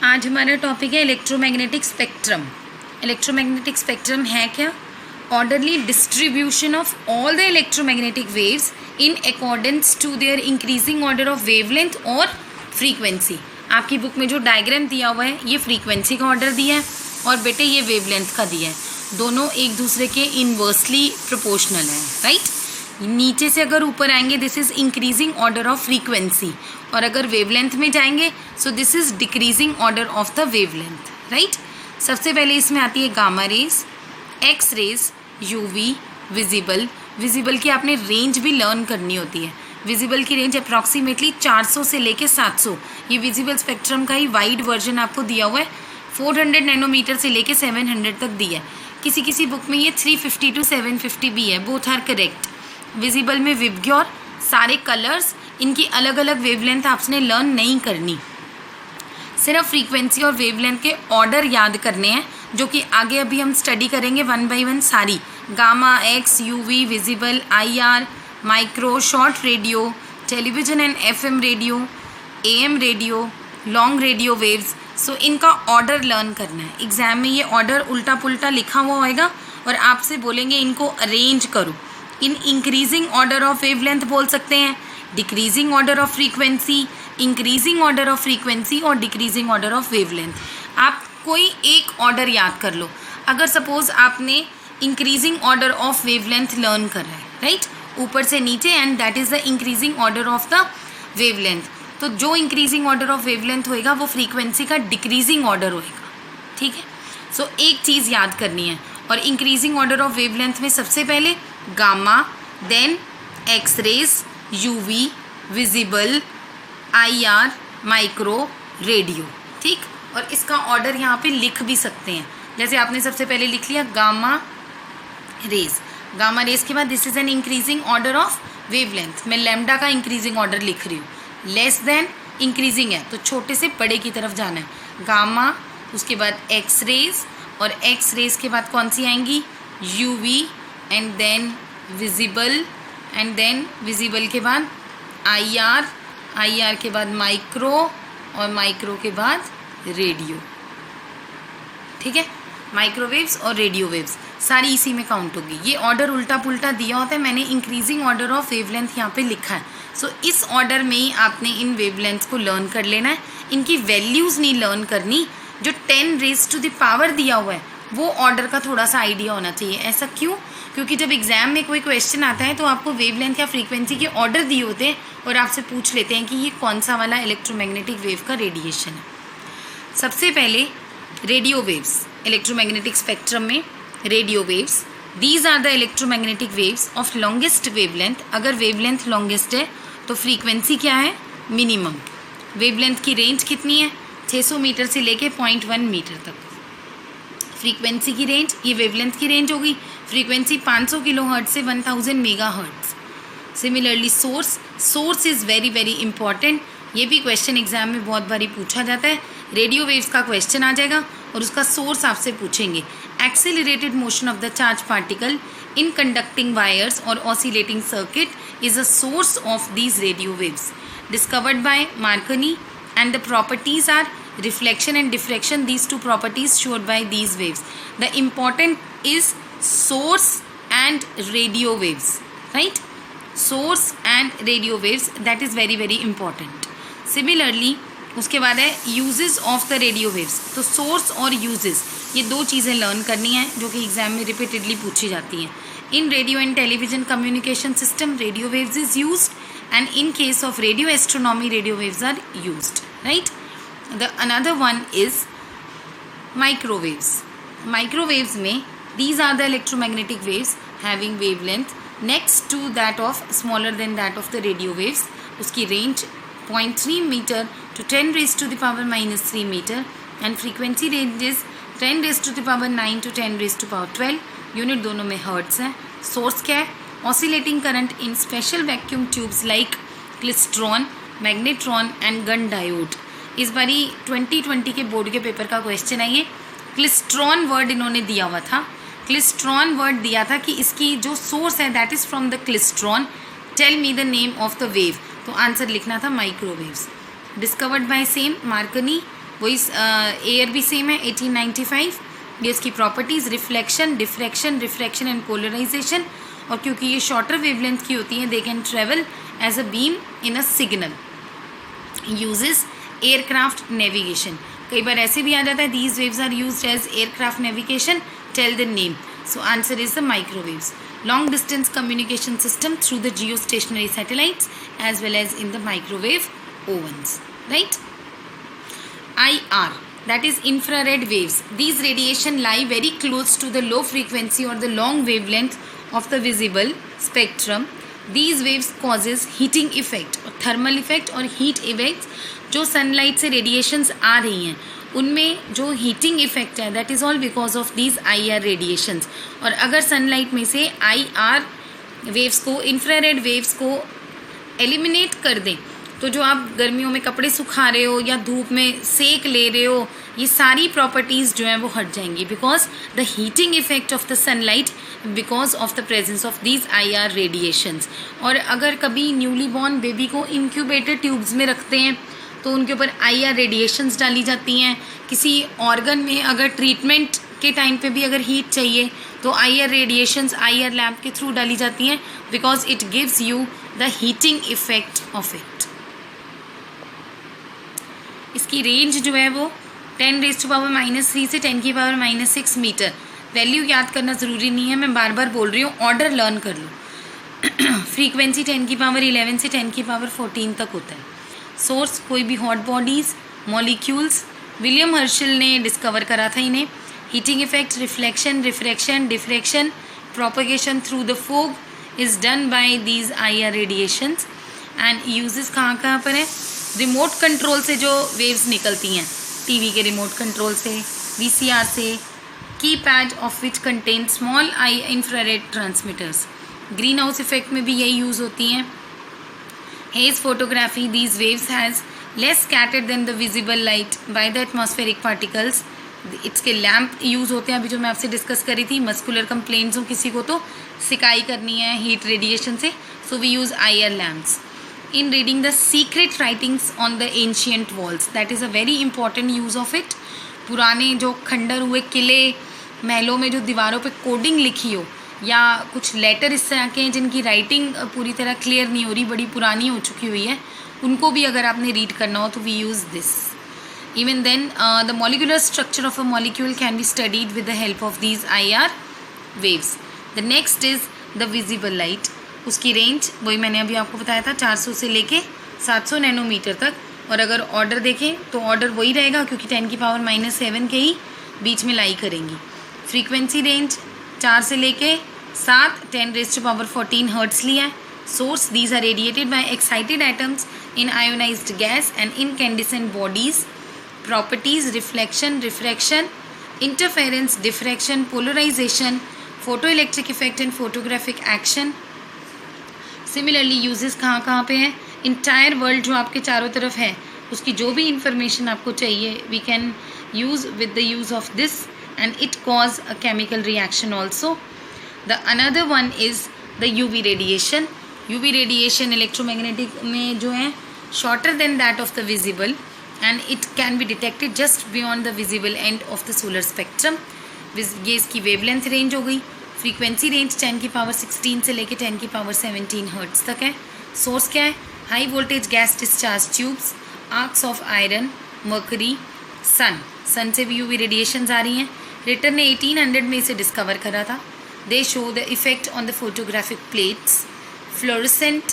आज हमारा टॉपिक है इलेक्ट्रोमैग्नेटिक स्पेक्ट्रम। इलेक्ट्रोमैग्नेटिक स्पेक्ट्रम है क्या? Orderly distribution of all the electromagnetic waves in accordance to their increasing order of wavelength और frequency. आपकी बुक में जो डायग्राम दिया हुआ है ये फ्रीक्वेंसी का ऑर्डर दिया है और बेटे ये वेवलेंथ का दिया है। दोनों एक दूसरे के इनवर्सली प्रोपोर्शनल हैं, राइट। नीचे से अगर ऊपर आएंगे this is increasing order of frequency, और अगर वेवलेंथ में जाएंगे so this is decreasing order of the wavelength, right. सबसे पहले इसमें आती है gamma rays, X rays, UV, visible. Visible की आपने रेंज भी लर्न करनी होती है। विजिबल की रेंज अप्रॉक्सीमेटली 400 से लेके 700। ये विजिबल स्पेक्ट्रम का ही वाइड वर्जन आपको दिया हुआ है। 400 नैनोमीटर से लेके 700 तक दिया है। किसी किसी बुक में ये 350 to 750 भी है। Both are correct. विजिबल में विबग्योर, सारे कलर्स, इनकी अलग अलग वेवलेंथ आपने लर्न नहीं करनी, सिर्फ फ्रीक्वेंसी और वेवलेंथ के ऑर्डर याद करने हैं, जो कि आगे अभी हम स्टडी करेंगे वन बाय वन सारी। Gamma, X, UV, visible, IR, micro, short radio, television and FM radio, AM radio, long radio waves. So इनका ऑर्डर लर्न करना है। एग्जाम में ये ऑर्डर उल्टा पुल्टा लिखा हुआ होएगा और आपसे बोलेंगे इनको अरेंज करो। In increasing order of wavelength बोल सकते हैं, decreasing order of frequency, increasing order of frequency और डिक्रीजिंग ऑर्डर ऑफ वेवलेंथ। आप कोई एक ऑर्डर याद कर लो। अगर सपोज आपने increasing order of wavelength learn कर रहे हैं, राइट, ऊपर से नीचे, and that is the increasing order of the wavelength. तो जो इंक्रीजिंग ऑर्डर ऑफ वेवलेंथ होएगा वो फ्रीक्वेंसी का डिक्रीजिंग ऑर्डर होएगा, ठीक है। सो एक चीज़ याद करनी है, और इंक्रीजिंग ऑर्डर ऑफ वेवलेंथ में सबसे पहले gamma, then X rays, UV, visible, IR, micro, radio, ठीक। और इसका ऑर्डर यहाँ पे लिख भी सकते हैं। जैसे आपने सबसे पहले लिख लिया गामा रेज। गामा रेज के बाद this is an increasing order of wavelength. मैं लैम्डा का इंक्रीजिंग ऑर्डर लिख रही हूँ। लेस देन इंक्रीजिंग है तो छोटे से बड़े की तरफ जाना है। गामा, उसके बाद एक्स रेज, और एक्स रेज के बाद कौन सी आएंगी? UV, and then visible, and then visible के बाद आईआर, आईआर के बाद माइक्रो, और माइक्रो के बाद रेडियो, ठीक है। माइक्रोवेव्स और रेडियो वेव्स सारी इसी में काउंट होगी। ये ऑर्डर उल्टा पुल्टा दिया होता है, मैंने इंक्रीजिंग ऑर्डर ऑफ वेवलेंथ यहाँ पे लिखा है। सो इस ऑर्डर में ही आपने इन वेवलेंथ को लर्न कर लेना है। इनकी वैल्यूज़ नहीं लर्न करनी। जो 10 रेज टू द पावर दिया हुआ है वो ऑर्डर का थोड़ा सा आइडिया होना चाहिए। ऐसा क्यों? क्योंकि जब एग्जाम में कोई क्वेश्चन आता है तो आपको वेवलेंथ या फ्रीक्वेंसी के ऑर्डर दिए होते हैं और आपसे पूछ लेते हैं कि ये कौन सा वाला इलेक्ट्रोमैग्नेटिक वेव का रेडिएशन है। सबसे पहले रेडियो वेव्स। इलेक्ट्रोमैग्नेटिक स्पेक्ट्रम में radio waves, these are the electromagnetic waves of longest wavelength. अगर वेवलेंथ लॉन्गेस्ट है तो फ्रीक्वेंसी क्या है? मिनिमम। वेवलेंथ की रेंज कितनी है? 600 मीटर से लेके 0.1 मीटर तक। फ्रीक्वेंसी की रेंज, ये वेवलेंथ की रेंज होगी। फ्रीक्वेंसी 500 किलोहर्ट्ज से 1000 megahertz. Similarly source is very very important. ये भी क्वेश्चन एग्जाम में बहुत बारी पूछा जाता है। रेडियो वेव्स का क्वेश्चन आ जाएगा और उसका सोर्स आपसे पूछेंगे। Accelerated motion of the charge particle in conducting wires और oscillating circuit is a source of these radio waves discovered by Marconi, and the properties are reflection and diffraction. These two properties showed by these waves. The important is source and radio waves, right? Source and radio waves, that is very very important. Similarly उसके बाद है uses of the radio waves. तो source और uses ये दो चीज़ें learn करनी है जो कि एग्जाम में रिपीटेडली पूछी जाती हैं। In radio and television communication system, radio waves is used, and in case of radio astronomy, radio waves are used, right? The another one is microwaves. Microwaves में these are the electromagnetic waves having wavelength next to that of smaller than that of the radio waves. उसकी range 0.3 meter to 10 raised to the power minus 3 meter, and frequency range is 10 raised to the power 9 to 10 raised to power 12. Unit दोनों में hertz है। Source क्या है? Oscillating current in special vacuum tubes like klystron, magnetron and Gunn diode. इस बारी 2020 के board के paper का क्वेश्चन है ये। क्लिस्ट्रॉन वर्ड इन्होंने दिया हुआ था। क्लिस्ट्रॉन वर्ड दिया था कि इसकी जो सोर्स है that is from the klystron, tell me the name of the wave. तो आंसर लिखना था microwaves. Discovered by same Marconi वही एयर भी सेम है 1895। ये इसकी properties reflection, diffraction, refraction and polarization, और क्योंकि ये शॉर्टर वेवलेंथ की होती हैं they can travel as a beam in a signal. Uses aircraft navigation, कई बार ऐसे भी आ जाता है these waves are used as aircraft navigation, tell the name. So answer is the microwaves. Long distance communication system through the geostationary satellites as well as in the microwave ovens, right? IR, that is infrared waves. These radiation lie very close to the low frequency or the long wavelength of the visible spectrum. These waves causes heating effect, thermal effect और heat effects। जो sunlight से radiations आ रही हैं उनमें जो heating effect है that is all because of these IR radiations. और अगर सनलाइट में से IR वेव्स को, इंफ्रारेड वेव्स को एलिमिनेट कर दें तो जो आप गर्मियों में कपड़े सुखा रहे हो या धूप में सेक ले रहे हो, ये सारी प्रॉपर्टीज़ जो हैं वो हट जाएंगी because the heating effect of the sunlight because of the presence of these IR radiations. और अगर कभी न्यूली बॉर्न बेबी को इंक्यूबेटर ट्यूब्स में रखते हैं तो उनके ऊपर IR रेडिएशंस डाली जाती हैं। किसी ऑर्गन में अगर ट्रीटमेंट के टाइम पे भी अगर हीट चाहिए तो IR रेडिएशंस IR लैम्प के थ्रू डाली जाती हैं because it gives you the heating effect of it. इसकी रेंज जो है वो 10⁻³ से 10⁻⁻6 मीटर। वैल्यू याद करना ज़रूरी नहीं है, मैं बार बार बोल रही हूँ, ऑर्डर लर्न कर लो। फ्रीक्वेंसी 10⁻11 से 10⁻14 तक होता है। सोर्स कोई भी hot bodies, molecules, William Herschel ने डिस्कवर करा था इन्हें। Heating effect, reflection, refraction, diffraction, propagation through the fog is done by these IR radiations. And uses कहाँ कहाँ पर है? रिमोट कंट्रोल से जो वेव्स निकलती हैं, टीवी के रिमोट कंट्रोल से, VCR से, keypad of which contain small infrared transmitters. Green house effect में भी यही यूज़ होती हैं। Haze photography, these waves has less scattered than the visible light by the atmospheric particles. इसके लैम्प यूज़ होते हैं, अभी जो मैं आपसे डिस्कस करी थी, मस्कुलर कंप्लेंट्स हो किसी को तो सिकाई करनी है हीट रेडिएशन से, so we use IR lamps. In reading the secret writings on the ancient walls, that is a very important use of it. पुराने जो खंडर हुए किले महलों में जो दीवारों पे कोडिंग लिखी हो या कुछ लेटर इस तरह के हैं जिनकी राइटिंग पूरी तरह क्लियर नहीं हो रही, बड़ी पुरानी हो चुकी हुई है, उनको भी अगर आपने रीड करना हो तो we use this. Even then the molecular structure of a molecule can be studied with the help of these IR waves. The next is the visible light. उसकी रेंज वही मैंने अभी आपको बताया था, 400 से लेके 700 नैनोमीटर तक। और अगर ऑर्डर देखें तो ऑर्डर वही रहेगा क्योंकि 10⁻⁻7 के ही बीच में लाई करेंगी। फ्रीक्वेंसी रेंज 4 से लेके 7 10⁻14 हर्ट्स लिया है। Source these are radiated by excited atoms in ionized gas and incandescent bodies. Properties reflection, refraction, interference, diffraction, polarization, photoelectric effect and photographic action. Similarly uses कहाँ कहाँ पे हैं? इंटायर वर्ल्ड जो आपके चारों तरफ है उसकी जो भी इंफॉर्मेशन आपको चाहिए we can use with the use of this and it cause a chemical reaction also. The another one is the UV radiation. UV radiation electromagnetic में जो है shorter than that of the visible and it can be detected just beyond the visible end of the solar spectrum. ये इसकी wavelength range हो गई। frequency range 10⁻16 से लेके 10⁻17 hertz तक है। source क्या है? high voltage gas discharge tubes, arcs of iron, mercury, sun से भी UV radiations आ रही हैं। रिटर ने 1800 में इसे डिस्कवर करा था। They show the effect on the photographic plates, fluorescent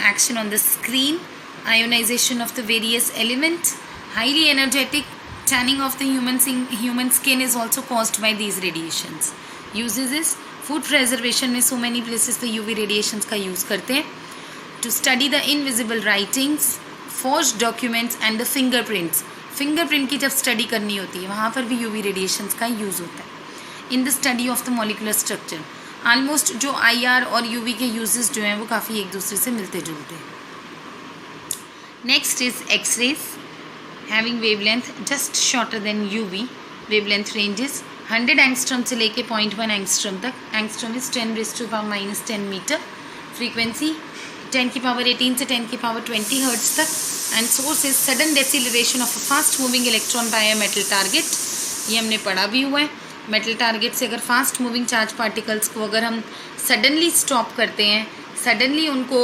action on the screen, ionization of the various elements, highly energetic tanning of the human skin is also caused by these radiations. Uses is food preservation में so many places the UV radiations का use करते हैं। To study the invisible writings, forge documents and the fingerprints. Fingerprint की जब study करनी होती है वहाँ पर भी UV रेडिएशंस का यूज़ होता है। In the study of the molecular structure, almost जो IR और UV के यूजेस जो हैं वो काफ़ी एक दूसरे से मिलते जुलते हैं। Next is X rays, having wavelength just shorter than UV। Wavelength ranges 100 angstrom से लेके 0.1 एंगस्ट्रम तक। Angstrom is 10⁻⁻10 metre. फ्रीक्वेंसी 10⁻18 से 10⁻20 हर्ट्ज तक। And source is sudden deceleration of a fast moving electron by a metal target. ये हमने पढ़ा भी हुआ है। मेटल टारगेट से अगर फास्ट मूविंग चार्ज पार्टिकल्स को अगर हम सडनली स्टॉप करते हैं, सडनली उनको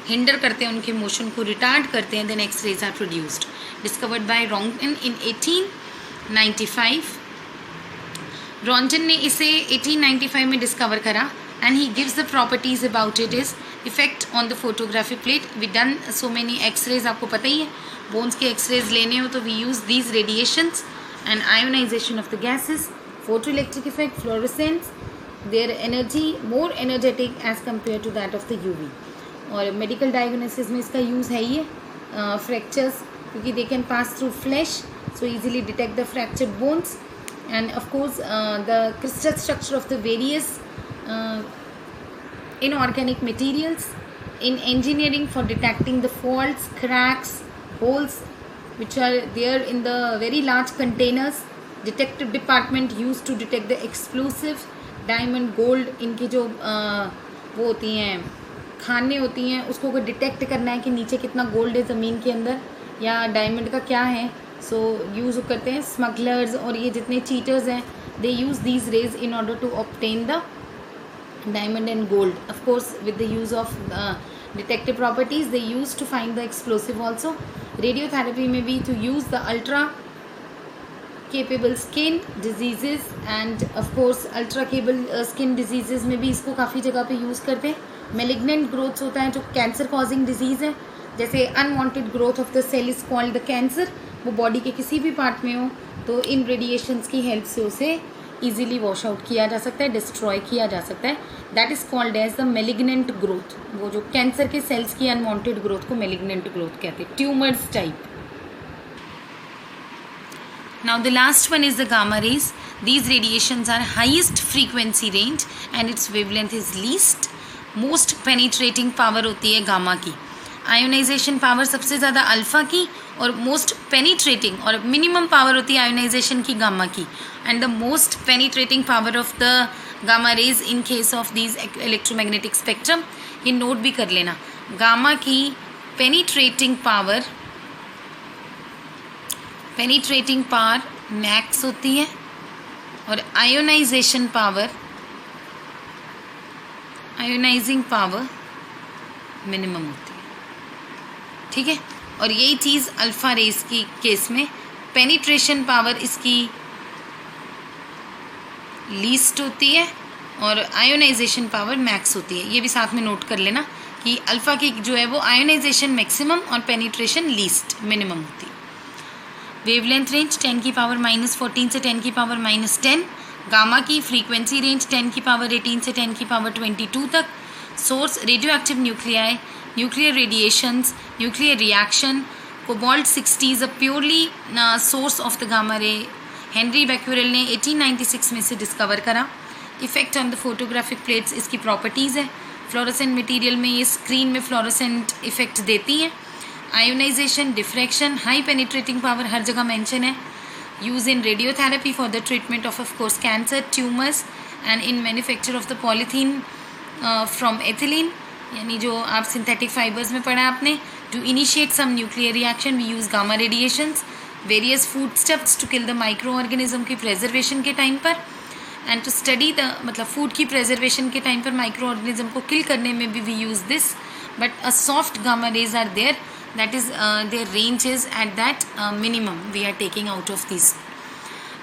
हिंडर करते हैं, उनके मोशन को रिटार्ड करते हैं, then X rays are produced. Discovered by Roentgen in 1895। Roentgen ने इसे 1895 में डिस्कवर करा and he gives the properties about it is effect on the photography plate. We done so many x-rays, आपको पता ही है बोन्स के एक्सरेज लेने हो तो we use these radiations and ionization of the gases, photoelectric effect, fluorescence, their energy more energetic as compare to that of the UV. और medical diagnosis में इसका यूज़ है ही है। फ्रैक्चर्स, क्योंकि they can pass through flesh, so easily detect the fractured bones and of course the crystal structure of the various inorganic materials in engineering for detecting the faults, cracks, holes which are there in the very large containers. Detective department used to detect the explosive, diamond, gold, इनकी जो वो होती हैं खाने होती हैं, उसको अगर डिटेक्ट करना है कि नीचे कितना गोल्ड है ज़मीन के अंदर या डायमंड का क्या है, सो यूज़ करते हैं स्मगलर्स और ये जितने चीटर्स हैं, they use these rays in order to obtain the diamond and gold. Of course with the use of detective properties they use to find the explosive also. Radiotherapy में भी to use the ultra capable skin disease and of course ultra cable skin disease में भी इसको काफ़ी जगह पे use करते हैं। मेलिग्नेंट ग्रोथ्स होता है जो कैंसर कॉजिंग डिजीज़ है, जैसे unwanted growth of the cell is called the cancer, वो बॉडी के किसी भी पार्ट में हो तो इन रेडिएशंस की हेल्प से उसे इजीली वॉश आउट किया जा सकता है, डिस्ट्रॉय किया जा सकता है। That is called as the malignant growth. वो जो कैंसर के सेल्स की अनवांटेड ग्रोथ को मेलिग्नेंट ग्रोथ कहते हैं, tumours type. Now the last one is the gamma rays. These radiations are highest frequency range and its wavelength is least. Most penetrating power होती है gamma की। Ionisation power सबसे ज़्यादा alpha की और मोस्ट पेनिट्रेटिंग और मिनिमम पावर होती है आयोनाइजेशन की गामा की। And the most penetrating power of the gamma raise in case of these electromagnetic spectrum, ये नोट भी कर लेना। गामा की पेनिट्रेटिंग पावर मैक्स होती है और आयोनाइजिंग पावर मिनिमम होती है। ठीक है, और यही चीज़ अल्फ़ा रेस की केस में पेनिट्रेशन पावर इसकी लीस्ट होती है और आयोनाइजेशन पावर मैक्स होती है। ये भी साथ में नोट कर लेना कि अल्फ़ा की जो है वो आयोनाइजेशन मैक्सिमम और पेनिट्रेशन लीस्ट मिनिमम होती है। वेवलेंथ रेंज 10 की पावर -14 से 10 की पावर -10। गामा की फ्रीक्वेंसी रेंज 10 की पावर 18 से 10 की पावर 22 तक। Source radio active nuclei, nuclear radiations, nuclear reaction. Cobalt 60 is a purely source of the gamma ray. Henry Becquerel ने 1896 में से डिस्कवर करा। Effect on the photographic plates इसकी प्रॉपर्टीज़ है। फ्लोरोसेंट मटेरियल में ये स्क्रीन में फ्लोरोसेंट इफेक्ट देती हैं। Ionization, diffraction, high penetrating power हर जगह मेंशन है। Use in radiotherapy for the treatment of course cancer, tumours and in manufacture of the polythene from ethylene, यानी जो आप सिंथेटिक फाइबर्स में पढ़ा आपने। To initiate some nuclear reaction we use gamma radiations. Various food steps to kill the microorganism की preservation के time पर and to study the मतलब फूड की प्रेजर्वेशन के टाइम पर माइक्रो ऑर्गेनिज्म को किल करने में भी we use this. But a soft gamma rays are there, that is their range is at that minimum we are taking out of this.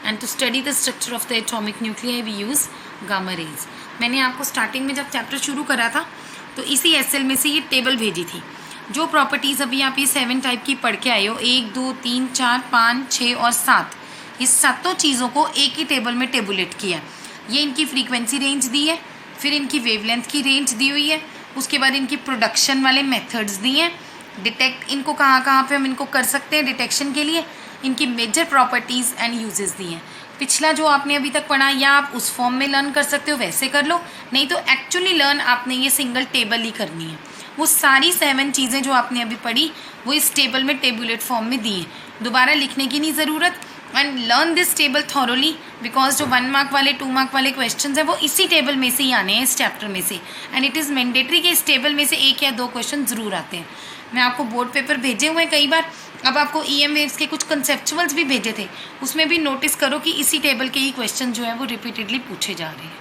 And to study the structure of the atomic nuclei we use gamma rays. मैंने आपको starting में जब chapter शुरू करा था तो इसी SL में से ये टेबल भेजी थी। जो प्रॉपर्टीज़ अभी आप ये 7 टाइप की पढ़ के आए हो, 1, 2, 3, 4, 5, 6 और 7, इस सातों चीज़ों को एक ही टेबल में टेबुलेट किया। ये इनकी फ्रीक्वेंसी रेंज दी है, फिर इनकी वेवलेंथ की रेंज दी हुई है, उसके बाद इनकी प्रोडक्शन वाले मेथड्स दिए हैं, डिटेक्ट इनको कहाँ पे हम इनको कर सकते हैं डिटेक्शन के लिए, इनकी मेजर प्रॉपर्टीज़ एंड यूजेस दिए हैं। पिछला जो आपने अभी तक पढ़ा या आप उस फॉर्म में लर्न कर सकते हो वैसे कर लो, नहीं तो एक्चुअली लर्न आपने ये सिंगल टेबल ही करनी है। वो सारी 7 चीज़ें जो आपने अभी पढ़ी वो इस टेबल में टेबुलेट फॉर्म में दी हैं, दोबारा लिखने की नहीं ज़रूरत। And learn this table thoroughly, because जो 1 मार्क वाले 2 मार्क वाले क्वेश्चंस हैं वो इसी टेबल में से ही आने हैं, इस चैप्टर में से. एंड इट इज़ मैंडेटरी कि इस टेबल में से 1 या 2 क्वेश्चन ज़रूर आते हैं. मैं आपको बोर्ड पेपर भेजे हुए हैं कई बार. अब आपको EM वेव्स के कुछ कंसेप्चुअल्स भी भेजे थे, उसमें भी नोटिस करो कि इसी टेबल के ही क्वेश्चन जो है वो रिपीटेडली पूछे जा रहे हैं.